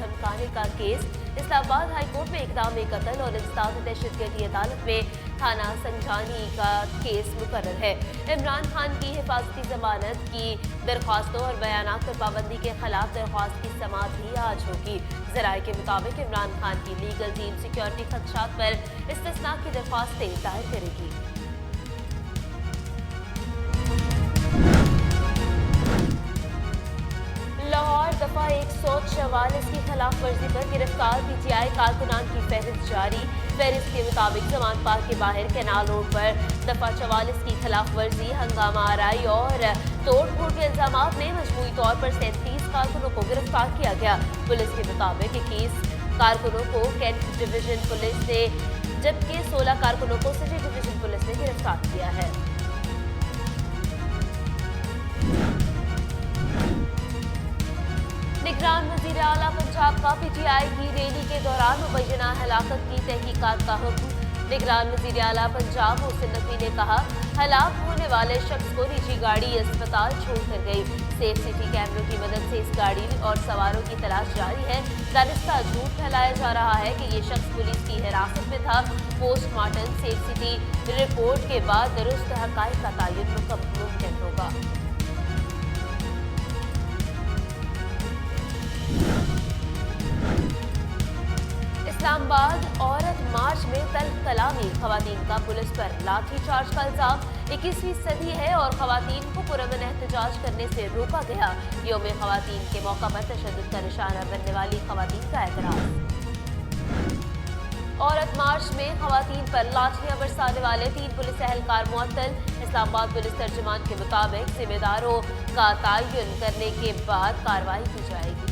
धमकाने का case. Islamabad high court में इक़दाम कत्ल और इंसदाद दहशतगर्दी अदालत में थाना संजानी का केस मुकर्रर है। इमरान खान की हिफाजती जमानत की दरख्वास्तों और बयानात पर पाबंदी के खिलाफ दरख्वास्त की समाअत भी आज होगी। ज़राए के मुताबिक इमरान खान की लीगल टीम सिक्योरिटी खदशात पर इस्तिस्ना की दरख्वास्तें दायर करेगी। लाहौर दफा 144 की खिलाफ वर्जी पर गिरफ्तार पीटीआई कारकुनान की फहरिस्त जारी। फहरिस्त के मुताबिक जमान पार्क के बाहर कैनाल रोड पर दफा 44 की खिलाफ वर्जी, हंगामा आराई और तोड़ फोड़ के इल्जामात में मजमूई तौर पर 37 कारकुनों को गिरफ्तार किया गया। पुलिस के मुताबिक 21 कारकुनों को कैंट डिवीजन पुलिस ने जबकि 16 कारकुनों को सिटी डिवीजन पुलिस ने गिरफ्तार किया है। निगरान वज़ीर आला पंजाब का पीटीआई की रैली के दौरान मुबैना हलाकत की तहकीकात का हुक्म। निगरान वज़ीर आला पंजाब मोहसिन नकवी ने कहा, हलाक होने वाले शख्स को निजी गाड़ी अस्पताल छोड़कर गई। सेफ सिटी कैमरों की मदद से इस गाड़ी और सवारों की तलाश जारी है। दानिस्ता झूठ फैलाया जा रहा है कि ये शख्स पुलिस की हिरासत में था। पोस्टमार्टम सेफ सिटी रिपोर्ट के बाद दुरुस्त हक़ाइक़ का तयन मुमकिन होगा। इस्लामाबाद औरत मार्च में तल्ख कलामी, खवातीन का पुलिस पर लाठीचार्ज का इल्जाम। 21वीं सदी है और खवातीन को पुरअमन एहतजाज करने से रोका गया। यौम खवातीन के मौका पर तशद्दुद का निशाना बनने वाली खवातीन का एतराज। औरत मार्च में खवातीन पर लाठियां बरसाने वाले 3 पुलिस एहलकार मुअत्तल। इस्लामाबाद पुलिस तर्जुमान के मुताबिक जिम्मेदारों का तयन करने के बाद कार्रवाई की जाएगी।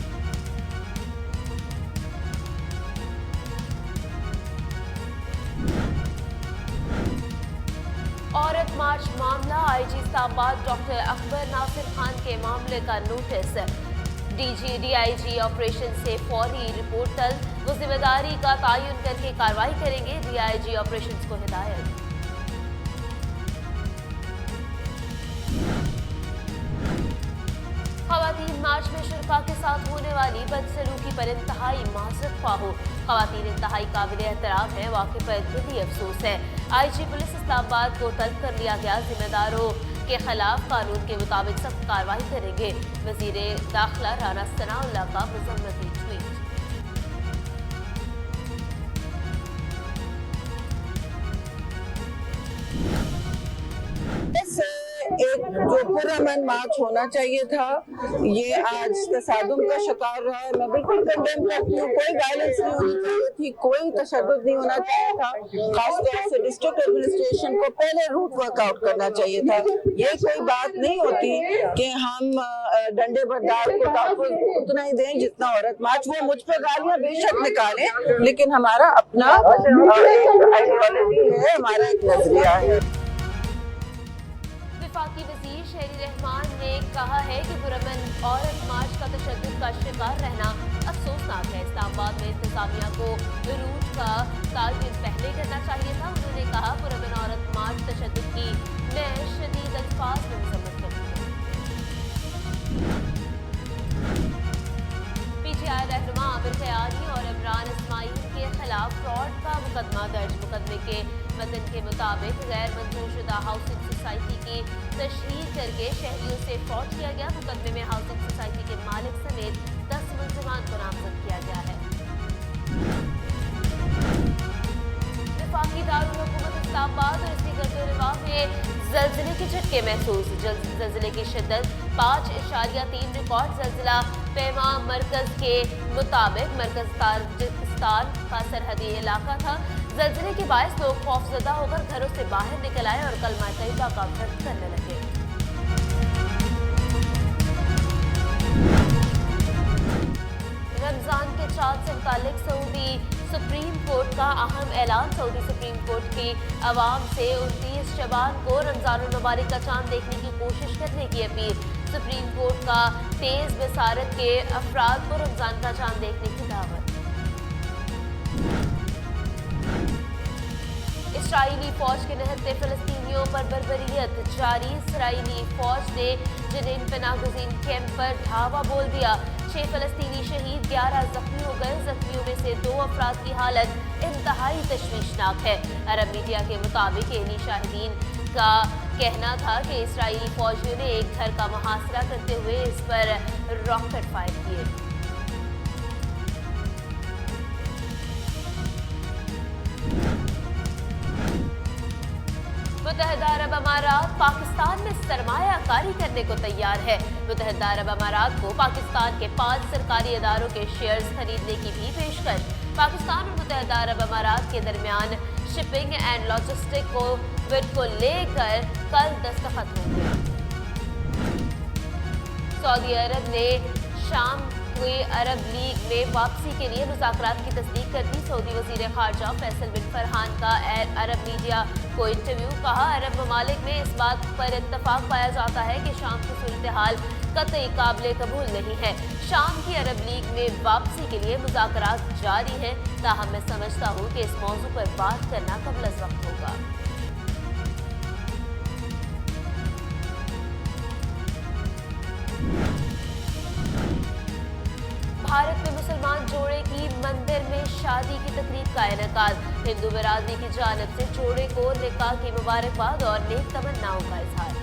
औरत मार्च मामला, आईजी इस्लामाबाद डॉक्टर अकबर नासिर खान के मामले का नोटिस। डीआईजी ऑपरेशन से फौरी रिपोर्ट तलब। वो जिम्मेदारी का तयन करके कार्रवाई करेंगे। डीआईजी ऑपरेशन को हिदायत। खवातीन मार्च में शुरका के साथ होने वाली बदसलूकी पर इंतहाई माज़रत ख्वाह हो। खवातीन इंतहाई काबिल एहतराम है, वाक़े पर दिली अफसोस है। आईजी पुलिस इस्लामाबाद को तलब कर लिया गया। जिम्मेदारों के खिलाफ कानून के मुताबिक सख्त कार्रवाई करेंगे। वज़ीर दाखिला राना सनाउल्लाह का मज़म्मती ट्वीट। एक जो पुरअमन मार्च होना चाहिए था, ये आज तसादुम का शिकार रहा है। मैं बिल्कुल कंडेम करती हूँ। कोई वायलेंस नहीं होनी चाहिए थी, कोई तशद्दुद नहीं होना चाहिए था। खासतौर से डिस्ट्रिक्ट एडमिनिस्ट्रेशन को पहले रूट वर्कआउट करना चाहिए था। ये कोई बात नहीं होती कि हम डंडे बरदार को तहफ़्फ़ुज़ उतना ही दें जितना औरत मार्च। वो मुझ पर गालियाँ बेशक निकालें, लेकिन हमारा अपना आइडियोलॉजी है, हमारा एक नजरिया है। वफाकी वज़ीर शहरी रहमान ने कहा है कि पुरअमन औरत मार्च का तशद्दुद का शिकार रहना अफसोसनाक है। इस्लामाबाद में इंतजामिया को रूट का तयन पहले करना चाहिए था। उन्होंने कहा, पुरअमन औरत मार्च तशद्दुद की मैं शदीद अल्फाज में मज़म्मत करती हूँ। पीटीआई रहनुमा आमिर क़यानी और इमरान इस्माइल के खिलाफ फ्रॉड का मुकदमा दर्ज। मुकदमे के मतन के मुताबिक गैर मंजूर शुदा हाउसिंग सोसाइटी की तशहीर करके शहरियों से फ्रॉड किया गया। मुकदमे में हाउसिंग सोसाइटी के मालिक समेत 10 मुल्ज़िमान को नामजद किया गया है। वफाकी दारुल हुकूमत इस्लामाबाद और इसके गर्दोरिवा में ज़लज़ले के झटके महसूस। ज़लज़ले की शिद्दत 5.3 रिकॉर्ड। ज़लज़ला पैमा मरकज़ के मुताबिक मरकज़ ताजिकिस्तान का सरहदी इलाका था। ज़लज़ले के बायस लोग खौफज़दा होकर घरों से बाहर निकल आए और कलमा तैयबा का व्रत करने लगे। रमज़ान के चाँद से मुतालिक सऊदी सुप्रीम कोर्ट का अहम ऐलान। सऊदी सुप्रीम कोर्ट की अवाम से 29 शबान को रमज़ानुल मुबारक का चाँद देखने की कोशिश करने की अपील। सुप्रीम कोर्ट का तेज़ बसारत के अफराद को रमज़ान का चाँद देखने की दावत। इसराइली फौज के निहत्ते फ़लस्तीनियों पर बर्बरियत जारी। इसराइली फौज ने जनीन पनाहगज़ीन कैंप पर धावा बोल दिया। 6 फलस्तीनी शहीद, 11 जख्मी हो गए। जख्मियों में से 2 अफराद की हालत इंतहाई तशवीशनाक है। अरब मीडिया के मुताबिक एनी शाहिदीन का कहना था कि इस्राईली फौजियों ने एक घर का मुहासरा करते हुए इस पर रॉकेट फायर किए। मुत्तहिदा अरब अमारात पाकिस्तान में सरमायाकारी करने को तैयार है। मुत्तहिदा अरब अमारात को पाकिस्तान के 5 सरकारी इदारों के शेयर्स खरीदने की भी पेशकश। पाकिस्तान और मुत्तहिदा अरब अमारात के दरमियान शिपिंग एंड लॉजिस्टिक को लेकर कल दस्तखत होंगे। सऊदी अरब ने शाम हुए अरब लीग में वापसी के लिए मुज़ाकरात की तस्दीक कर दी। सऊदी वज़ीर ख़ारजा फैसल बिन फरहान का अरब मीडिया को इंटरव्यू। कहा, अरब ममालिक में इस बात पर इत्तफाक पाया जाता है कि शाम की सूरत हाल कतई काबिल कबूल नहीं है। शाम की अरब लीग में वापसी के लिए मुज़ाकरात जारी हैं, ताहम मैं समझता हूँ कि इस मौजू पर बात करना कबल अज़ वक्त होगा। भारत में मुसलमान जोड़े की मंदिर में शादी की तकरीब का इनेकाद। हिंदू बिरादरी की जानिब से जोड़े को निकाह की मुबारकबाद और नेक तमन्नाओं का इजहार।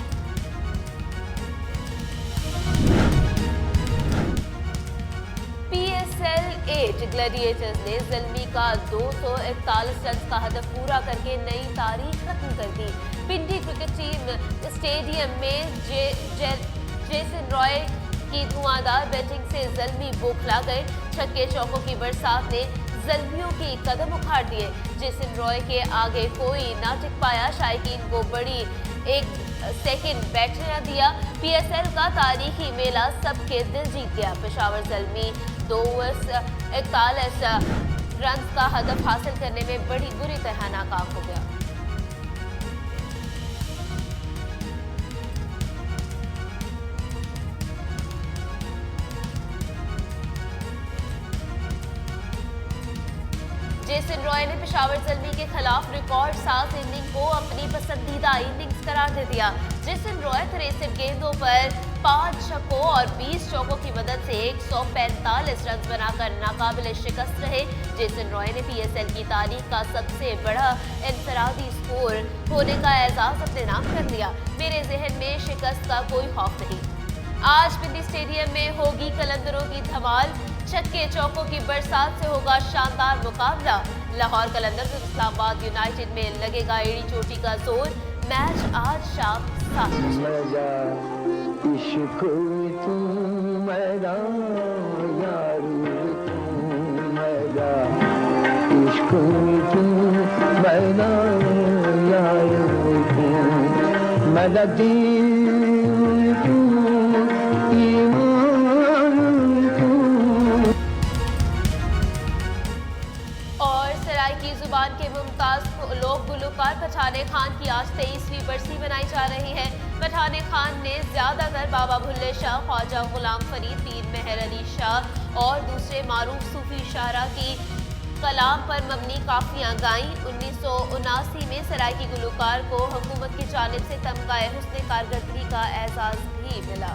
PSL 8 ग्लैडिएटर्स ने ज़ल्मी का 241 रन का हदफ पूरा करके नई तारीख खत्म कर दी। पिंडी क्रिकेट टीम स्टेडियम में जेसन रॉय की धुआंधार बैटिंग से ज़ल्मी बौखला गए। छक्के चौकों की बरसात ने ज़ल्मियों की कदम उखाड़ दिए। जेसन रॉय के आगे कोई ना टिक पाया। शायकीन को बड़ी एक सेकंड बैठने न दिया। PSL का तारीखी मेला सबके दिल जीत गया। पेशावर ज़ल्मी 241 रन का हदफ हासिल करने में बड़ी बुरी तरह नाकाम हो गया। जेसन रॉय ने पेशावर ज़ल्मी के खिलाफ रिकॉर्ड साज इनिंग को अपनी पसंदीदा इनिंग्स करार दे दिया। जेसन रॉय 63 गेंदों पर 5 छक्कों और 20 चौकों की मदद से 145 रन बनाकर नाकाबिल शिकस्त रहे। जेसन रॉय ने PSL की तारीख का सबसे बड़ा इनफरादी स्कोर होने का एजाज अपने नाम कर लिया। मेरे जहन में शिकस्त का कोई खौफ नहीं। आज पिंडी स्टेडियम में होगी कलंदरों की धमाल। छक्के चौकों की बरसात से होगा शानदार मुकाबला। लाहौर कलंदर्स और इस्लामाबाद यूनाइटेड में लगेगा एड़ी चोटी का जोर। मैच आज शाम 7 बजे। जुबान के मुमताज लोक गुलकार पठाने खान की आज 23वीं बरसी मनाई जा रही है। पठाने खान ने ज्यादातर बाबा भुल्ले शाह, ख्वाजा गुलाम फरीद, पीर मेहर अली शाह और दूसरे मारूफ सूफी शायरा की कलाम पर मबनी काफियां गाईं। 1979 में सराइकी गुलकार को हुकूमत की जानिब से तमगा हुस्न कारकर्दगी का एजाज भी मिला।